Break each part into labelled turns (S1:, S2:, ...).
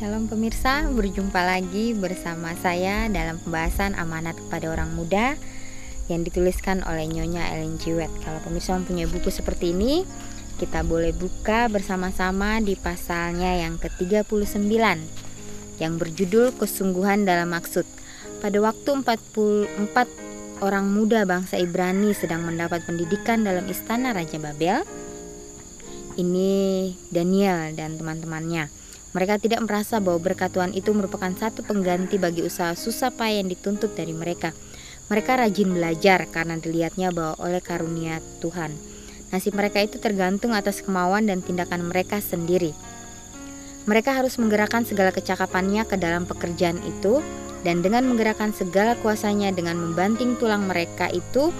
S1: Shalom pemirsa, berjumpa lagi bersama saya dalam pembahasan amanat kepada orang muda yang dituliskan oleh Nyonya Ellen G. White. Kalau pemirsa mempunyai buku seperti ini, kita boleh buka bersama-sama di pasalnya yang ke-39 yang berjudul Kesungguhan dalam Maksud. Pada waktu 44 orang muda bangsa Ibrani sedang mendapat pendidikan dalam istana Raja Babel, ini Daniel dan teman-temannya. Mereka tidak merasa bahwa berkat Tuhan itu merupakan satu pengganti bagi usaha susah payah yang dituntut dari mereka. Mereka rajin belajar karena dilihatnya bahwa oleh karunia Tuhan. Nasib mereka itu tergantung atas kemauan dan tindakan mereka sendiri. Mereka harus menggerakkan segala kecakapannya ke dalam pekerjaan itu, dan dengan menggerakkan segala kuasanya dengan membanting tulang mereka itu,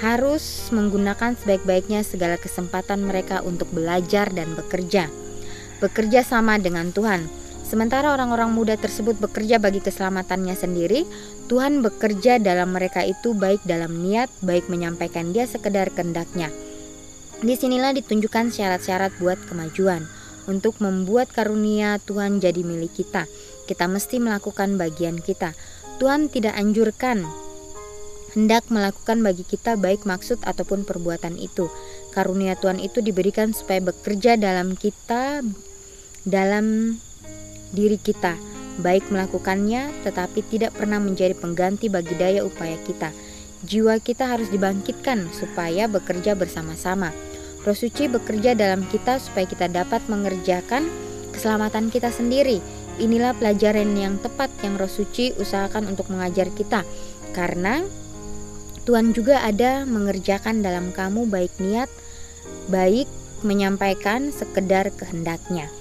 S1: harus menggunakan sebaik-baiknya segala kesempatan mereka untuk belajar dan bekerja sama dengan Tuhan. Sementara orang-orang muda tersebut bekerja bagi keselamatannya sendiri, Tuhan bekerja dalam mereka itu baik dalam niat, baik menyampaikan dia sekedar kehendaknya. Disinilah ditunjukkan syarat-syarat buat kemajuan. Untuk membuat karunia Tuhan jadi milik kita, kita mesti melakukan bagian kita. Tuhan tidak anjurkan hendak melakukan bagi kita baik maksud ataupun perbuatan itu. Karunia Tuhan itu diberikan supaya bekerja dalam kita, dalam diri kita, baik melakukannya tetapi tidak pernah menjadi pengganti bagi daya upaya kita. Jiwa kita harus dibangkitkan supaya bekerja bersama-sama. Roh Suci bekerja dalam kita supaya kita dapat mengerjakan keselamatan kita sendiri. Inilah pelajaran yang tepat yang Roh Suci usahakan untuk mengajar kita, karena Tuhan juga ada mengerjakan dalam kamu baik niat, baik menyampaikan sekedar kehendaknya.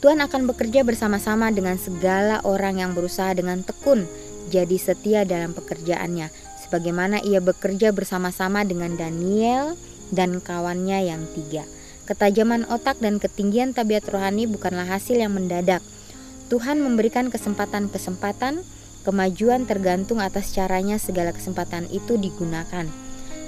S1: Tuhan akan bekerja bersama-sama dengan segala orang yang berusaha dengan tekun jadi setia dalam pekerjaannya, sebagaimana ia bekerja bersama-sama dengan Daniel dan kawannya yang 3. Ketajaman otak dan ketinggian tabiat rohani bukanlah hasil yang mendadak. Tuhan memberikan kesempatan-kesempatan, kemajuan tergantung atas caranya segala kesempatan itu digunakan.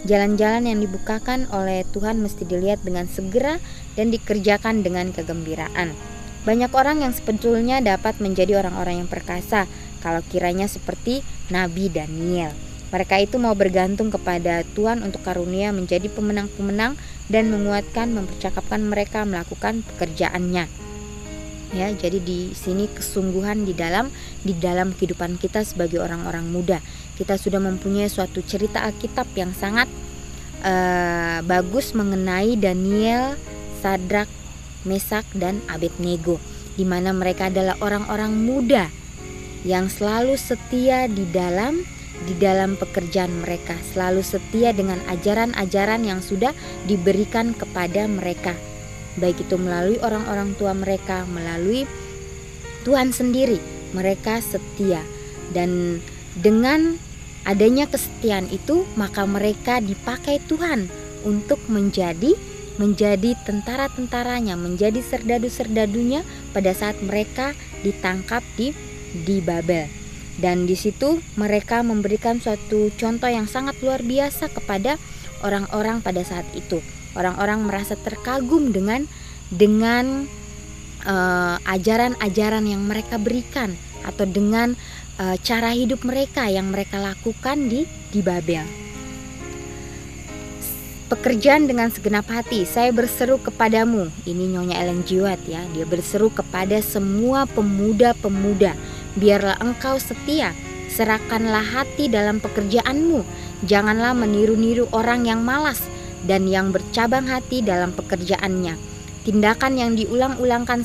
S1: Jalan-jalan yang dibukakan oleh Tuhan mesti dilihat dengan segera dan dikerjakan dengan kegembiraan. Banyak orang yang sebetulnya dapat menjadi orang-orang yang perkasa kalau kiranya seperti Nabi Daniel. Mereka itu mau bergantung kepada Tuhan untuk karunia menjadi pemenang-pemenang dan menguatkan, mempercakapkan mereka melakukan pekerjaannya. Ya, jadi di sini kesungguhan di dalam kehidupan kita sebagai orang-orang muda. Kita sudah mempunyai suatu cerita Alkitab yang sangat bagus mengenai Daniel, Sadrak, Mesak dan Abednego, di mana mereka adalah orang-orang muda yang selalu setia di dalam pekerjaan mereka, selalu setia dengan ajaran-ajaran yang sudah diberikan kepada mereka, baik itu melalui orang-orang tua mereka, melalui Tuhan sendiri. Mereka setia, dan dengan adanya kesetiaan itu maka mereka dipakai Tuhan untuk menjadi tentara-tentaranya, menjadi serdadu-serdadunya pada saat mereka ditangkap di Babel. Dan di situ mereka memberikan suatu contoh yang sangat luar biasa kepada orang-orang pada saat itu. Orang-orang merasa terkagum dengan ajaran-ajaran yang mereka berikan, atau dengan cara hidup mereka yang mereka lakukan di Babel. Pekerjaan dengan segenap hati, saya berseru kepadamu. Ini Nyonya Ellen G. White ya. Dia berseru kepada semua pemuda-pemuda, biarlah engkau setia, serahkanlah hati dalam pekerjaanmu. Janganlah meniru-niru orang yang malas dan yang bercabang hati dalam pekerjaannya. Tindakan yang diulang-ulangkan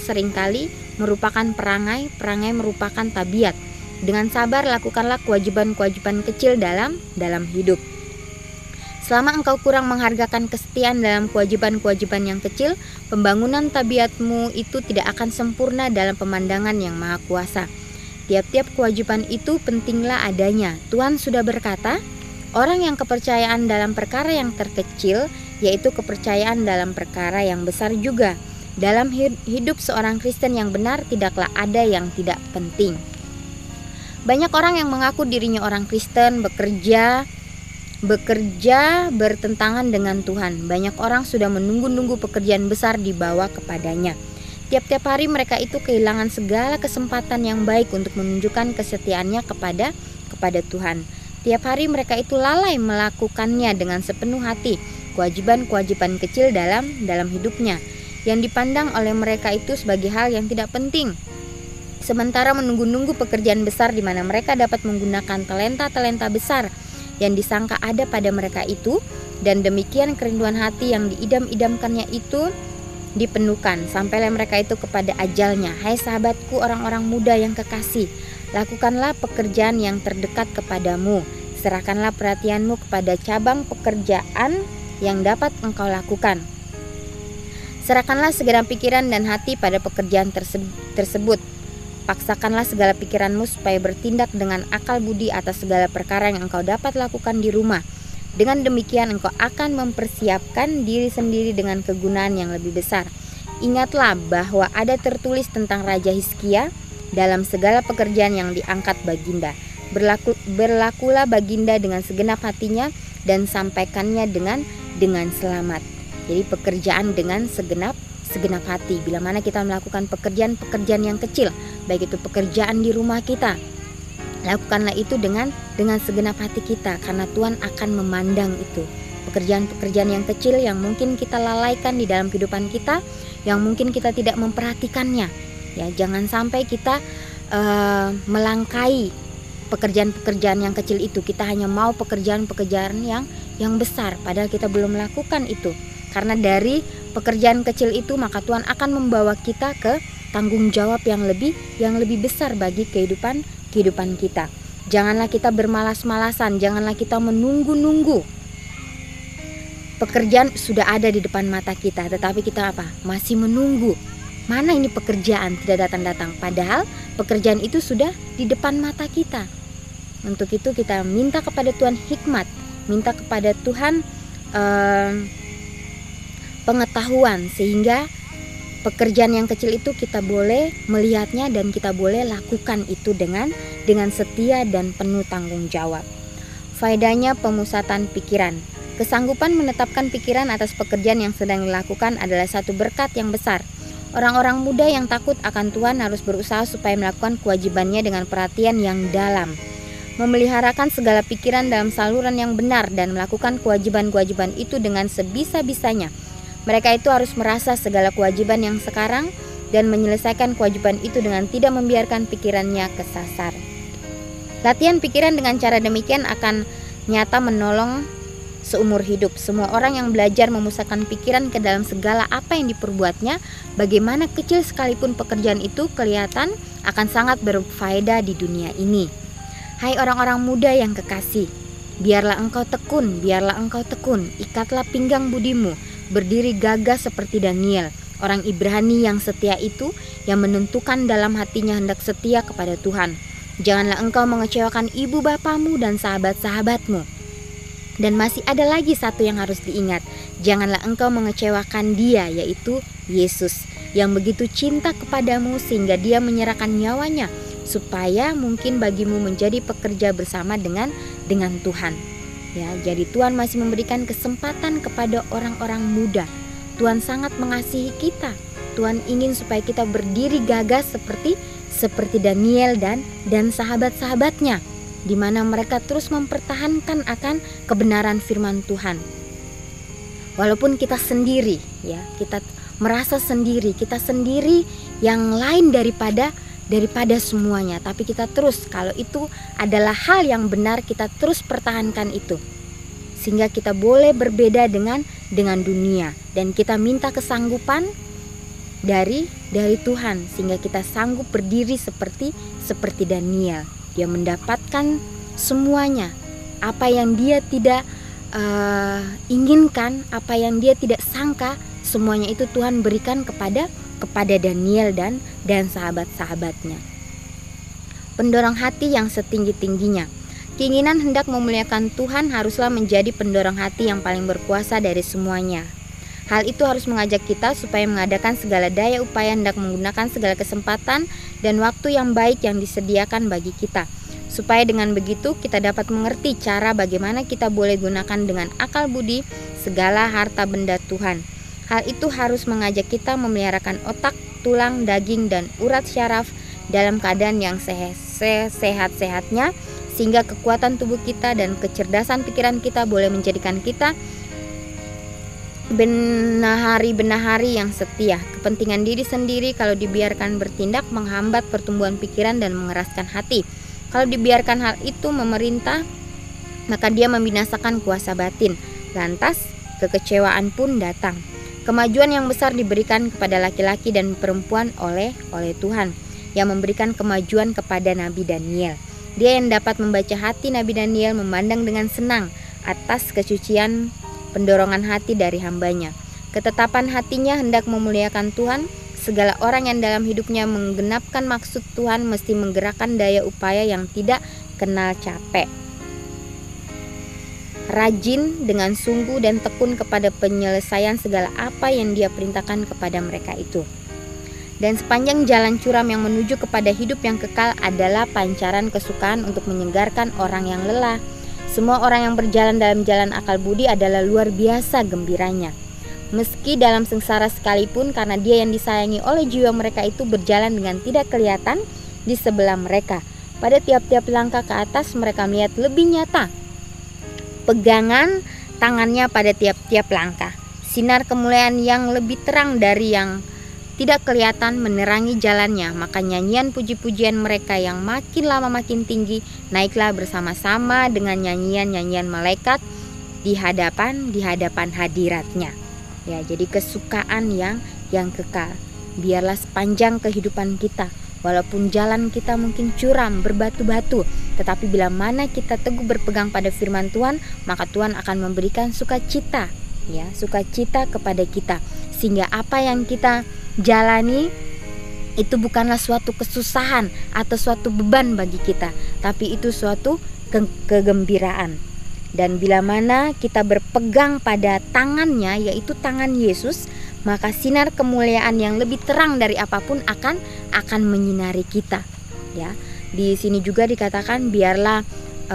S1: seringkali merupakan perangai merupakan tabiat. Dengan sabar lakukanlah kewajiban-kewajiban kecil dalam hidup. Selama engkau kurang menghargakan kesetiaan dalam kewajiban-kewajiban yang kecil, pembangunan tabiatmu itu tidak akan sempurna dalam pemandangan yang maha kuasa. Tiap-tiap kewajiban itu pentinglah adanya. Tuhan sudah berkata, orang yang kepercayaan dalam perkara yang terkecil, yaitu kepercayaan dalam perkara yang besar juga. Dalam hidup seorang Kristen yang benar tidaklah ada yang tidak penting. Banyak orang yang mengaku dirinya orang Kristen bekerja bekerja bertentangan dengan Tuhan. Banyak orang sudah menunggu-nunggu pekerjaan besar dibawa kepadanya. Tiap-tiap hari mereka itu kehilangan segala kesempatan yang baik untuk menunjukkan kesetiaannya kepada Tuhan. Tiap hari mereka itu lalai melakukannya dengan sepenuh hati, kewajiban-kewajiban kecil dalam hidupnya yang dipandang oleh mereka itu sebagai hal yang tidak penting. Sementara menunggu-nunggu pekerjaan besar di mana mereka dapat menggunakan talenta-talenta besar yang disangka ada pada mereka itu, dan demikian kerinduan hati yang diidam-idamkannya itu dipenuhkan sampailah mereka itu kepada ajalnya. Hai sahabatku, orang-orang muda yang kekasih, lakukanlah pekerjaan yang terdekat kepadamu. Serahkanlah perhatianmu kepada cabang pekerjaan yang dapat engkau lakukan. Serahkanlah segenap pikiran dan hati pada pekerjaan tersebut. Paksakanlah segala pikiranmu supaya bertindak dengan akal budi atas segala perkara yang engkau dapat lakukan di rumah. Dengan demikian engkau akan mempersiapkan diri sendiri dengan kegunaan yang lebih besar. Ingatlah bahwa ada tertulis tentang Raja Hizkia dalam segala pekerjaan yang diangkat baginda. Berlakulah baginda dengan segenap hatinya dan sampaikannya dengan selamat. Jadi pekerjaan dengan segenap hati. Bila mana kita melakukan pekerjaan yang kecil, baik itu pekerjaan di rumah kita, lakukanlah itu dengan segenap hati kita, karena Tuhan akan memandang itu. Pekerjaan-pekerjaan yang kecil yang mungkin kita lalaikan di dalam kehidupan kita, yang mungkin kita tidak memperhatikannya. Ya, jangan sampai kita melangkai pekerjaan-pekerjaan yang kecil itu. Kita hanya mau pekerjaan-pekerjaan yang besar, padahal kita belum melakukan itu. Karena dari pekerjaan kecil itu maka Tuhan akan membawa kita ke tanggung jawab yang lebih besar bagi kehidupan kita. Janganlah kita bermalas-malasan, janganlah kita menunggu-nunggu. Pekerjaan sudah ada di depan mata kita, tetapi kita apa? Masih menunggu. Mana ini pekerjaan tidak datang-datang, padahal pekerjaan itu sudah di depan mata kita. Untuk itu kita minta kepada Tuhan hikmat, minta kepada Tuhan pengetahuan, sehingga pekerjaan yang kecil itu kita boleh melihatnya dan kita boleh lakukan itu dengan setia dan penuh tanggung jawab. Faedahnya pemusatan pikiran. Kesanggupan menetapkan pikiran atas pekerjaan yang sedang dilakukan adalah satu berkat yang besar. Orang-orang muda yang takut akan Tuhan harus berusaha supaya melakukan kewajibannya dengan perhatian yang dalam, memeliharakan segala pikiran dalam saluran yang benar, dan melakukan kewajiban-kewajiban itu dengan sebisa-bisanya. Mereka itu harus merasa segala kewajiban yang sekarang dan menyelesaikan kewajiban itu dengan tidak membiarkan pikirannya kesasar. Latihan pikiran dengan cara demikian akan nyata menolong seumur hidup. Semua orang yang belajar memusatkan pikiran ke dalam segala apa yang diperbuatnya, bagaimana kecil sekalipun pekerjaan itu, kelihatan akan sangat berfaedah di dunia ini. Hai orang-orang muda yang kekasih, biarlah engkau tekun, ikatlah pinggang budimu, berdiri gagah seperti Daniel, orang Ibrani yang setia itu, yang menentukan dalam hatinya hendak setia kepada Tuhan. Janganlah engkau mengecewakan ibu bapamu dan sahabat-sahabatmu. Dan masih ada lagi satu yang harus diingat, janganlah engkau mengecewakan Dia, yaitu Yesus, yang begitu cinta kepadamu sehingga Dia menyerahkan nyawanya, supaya mungkin bagimu menjadi pekerja bersama dengan Tuhan. Ya, jadi Tuhan masih memberikan kesempatan kepada orang-orang muda. Tuhan sangat mengasihi kita. Tuhan ingin supaya kita berdiri gagah seperti Daniel dan sahabat-sahabatnya, di mana mereka terus mempertahankan akan kebenaran firman Tuhan. Walaupun kita sendiri, ya, kita merasa sendiri, kita sendiri yang lain daripada semuanya, tapi kita terus, kalau itu adalah hal yang benar, kita terus pertahankan itu, sehingga kita boleh berbeda dengan dunia, dan kita minta kesanggupan dari Tuhan, sehingga kita sanggup berdiri seperti Daniel. Dia mendapatkan semuanya, apa yang dia tidak inginkan, apa yang dia tidak sangka, semuanya itu Tuhan berikan kepada Daniel dan sahabat-sahabatnya. Pendorong hati yang setinggi-tingginya. Keinginan hendak memuliakan Tuhan haruslah menjadi pendorong hati yang paling berkuasa dari semuanya. Hal itu harus mengajak kita supaya mengadakan segala daya upaya hendak menggunakan segala kesempatan dan waktu yang baik yang disediakan bagi kita, supaya dengan begitu kita dapat mengerti cara bagaimana kita boleh gunakan dengan akal budi segala harta benda Tuhan. Hal itu harus mengajak kita memeliharakan otak, tulang, daging, dan urat syaraf dalam keadaan yang sehat-sehatnya, sehingga kekuatan tubuh kita dan kecerdasan pikiran kita boleh menjadikan kita benahari-benahari yang setia. Kepentingan diri sendiri kalau dibiarkan bertindak menghambat pertumbuhan pikiran dan mengeraskan hati. Kalau dibiarkan hal itu memerintah, maka dia membinasakan kuasa batin. Lantas kekecewaan pun datang. Kemajuan yang besar diberikan kepada laki-laki dan perempuan oleh Tuhan, yang memberikan kemajuan kepada Nabi Daniel. Dia yang dapat membaca hati Nabi Daniel memandang dengan senang atas kesucian pendorongan hati dari hambanya. Ketetapan hatinya hendak memuliakan Tuhan. Segala orang yang dalam hidupnya menggenapkan maksud Tuhan mesti menggerakkan daya upaya yang tidak kenal capek. Rajin dengan sungguh dan tekun kepada penyelesaian segala apa yang dia perintahkan kepada mereka itu. Dan sepanjang jalan curam yang menuju kepada hidup yang kekal adalah pancaran kesukaan untuk menyegarkan orang yang lelah. Semua orang yang berjalan dalam jalan akal budi adalah luar biasa gembiranya. Meski dalam sengsara sekalipun, karena dia yang disayangi oleh jiwa mereka itu berjalan dengan tidak kelihatan di sebelah mereka. Pada tiap-tiap langkah ke atas mereka melihat lebih nyata pegangan tangannya pada tiap-tiap langkah. Sinar kemuliaan yang lebih terang dari yang tidak kelihatan menerangi jalannya, maka nyanyian puji-pujian mereka yang makin lama makin tinggi naiklah bersama-sama dengan nyanyian-nyanyian malaikat di hadapan hadiratnya. Ya, jadi kesukaan yang kekal. Biarlah sepanjang kehidupan kita, walaupun jalan kita mungkin curam, berbatu-batu, tetapi bila mana kita teguh berpegang pada firman Tuhan, maka Tuhan akan memberikan sukacita, ya, sukacita kepada kita, sehingga apa yang kita jalani itu bukanlah suatu kesusahan atau suatu beban bagi kita, tapi itu suatu kegembiraan. Dan bila mana kita berpegang pada tangannya, yaitu tangan Yesus, maka sinar kemuliaan yang lebih terang dari apapun akan menyinari kita. Ya, di sini juga dikatakan biarlah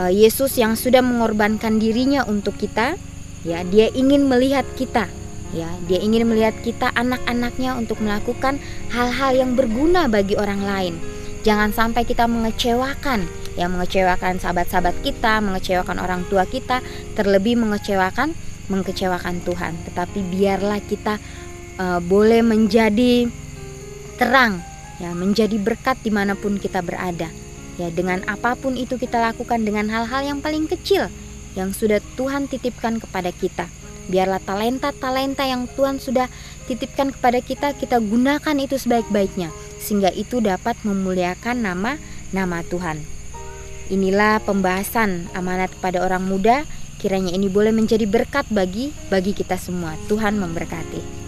S1: Yesus yang sudah mengorbankan dirinya untuk kita, ya, dia ingin melihat kita. Ya, dia ingin melihat kita anak-anaknya untuk melakukan hal-hal yang berguna bagi orang lain. Jangan sampai kita mengecewakan sahabat-sahabat kita, mengecewakan orang tua kita, terlebih mengecewakan Tuhan. Tetapi biarlah kita boleh menjadi terang, ya, menjadi berkat dimanapun kita berada. Ya, dengan apapun itu kita lakukan dengan hal-hal yang paling kecil yang sudah Tuhan titipkan kepada kita. Biarlah talenta-talenta yang Tuhan sudah titipkan kepada kita, kita gunakan itu sebaik-baiknya, sehingga itu dapat memuliakan nama Tuhan. Inilah pembahasan amanat kepada orang muda. Kiranya ini boleh menjadi berkat bagi kita semua. Tuhan memberkati.